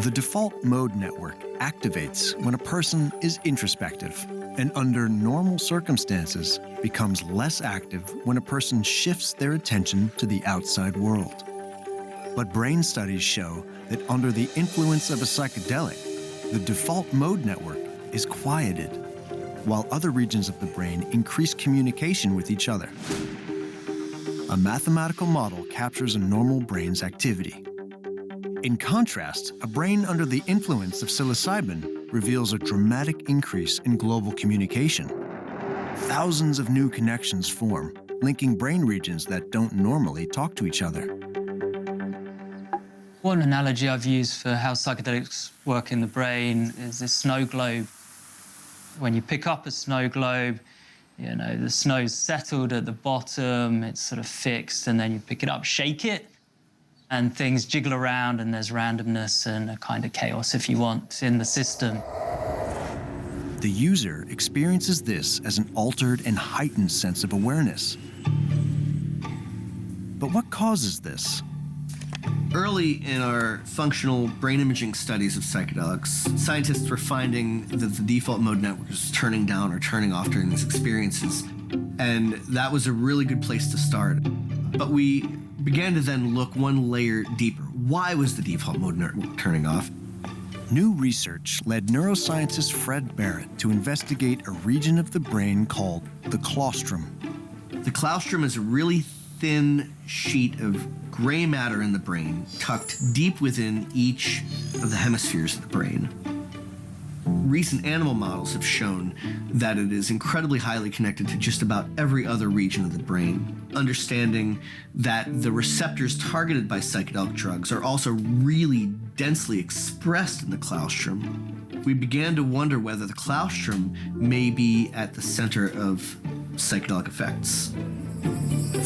The default mode network activates when a person is introspective, and under normal circumstances becomes less active when a person shifts their attention to the outside world. But brain studies show that under the influence of a psychedelic, the default mode network is quieted, while other regions of the brain increase communication with each other. A mathematical model captures a normal brain's activity. In contrast, a brain under the influence of psilocybin reveals a dramatic increase in global communication. Thousands of new connections form, linking brain regions that don't normally talk to each other. One analogy I've used for how psychedelics work in the brain is this snow globe. When you pick up a snow globe, you know, the snow's settled at the bottom, it's sort of fixed, and then you pick it up, shake it, and things jiggle around, and there's randomness and a kind of chaos, if you want, in the system. The user experiences this as an altered and heightened sense of awareness. But what causes this? Early in our functional brain imaging studies of psychedelics, scientists were finding that the default mode network was turning down or turning off during these experiences. And that was a really good place to start. But we began to then look one layer deeper. Why was the default mode network turning off? New research led neuroscientist Fred Barrett to investigate a region of the brain called the claustrum. The claustrum is a really thin sheet of gray matter in the brain, tucked deep within each of the hemispheres of the brain. Recent animal models have shown that it is incredibly highly connected to just about every other region of the brain. Understanding that the receptors targeted by psychedelic drugs are also really densely expressed in the claustrum, we began to wonder whether the claustrum may be at the center of psychedelic effects.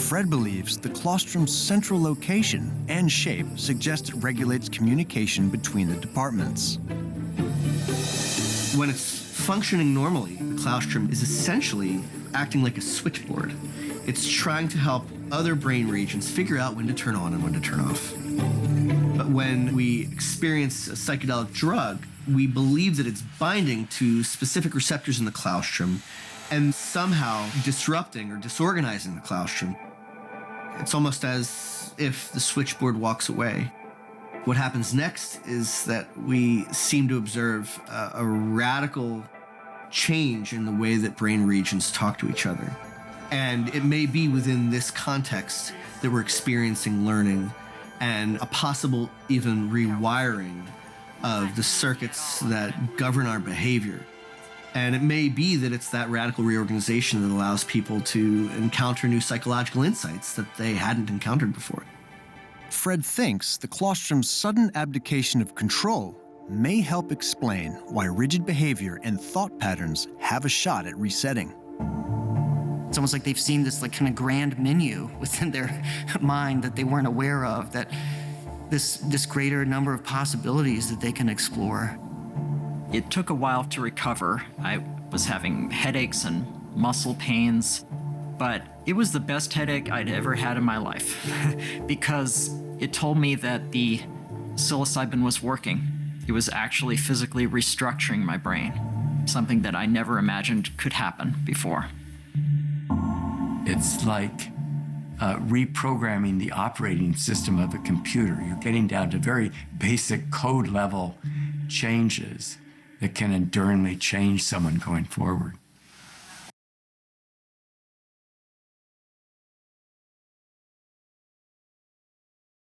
Fred believes the claustrum's central location and shape suggest it regulates communication between the departments. When it's functioning normally, the claustrum is essentially acting like a switchboard. It's trying to help other brain regions figure out when to turn on and when to turn off. But when we experience a psychedelic drug, we believe that it's binding to specific receptors in the claustrum and somehow disrupting or disorganizing the claustrum. It's almost as if the switchboard walks away. What happens next is that we seem to observe a radical change in the way that brain regions talk to each other. And it may be within this context that we're experiencing learning and a possible even rewiring of the circuits that govern our behavior. And it may be that it's that radical reorganization that allows people to encounter new psychological insights that they hadn't encountered before. Fred thinks the claustrum's sudden abdication of control may help explain why rigid behavior and thought patterns have a shot at resetting. It's almost like they've seen this kind of grand menu within their mind that they weren't aware of, that this greater number of possibilities that they can explore. It took a while to recover. I was having headaches and muscle pains, but it was the best headache I'd ever had in my life because it told me that the psilocybin was working. It was actually physically restructuring my brain, something that I never imagined could happen before. It's like reprogramming the operating system of a computer. You're getting down to very basic code level changes that can enduringly change someone going forward.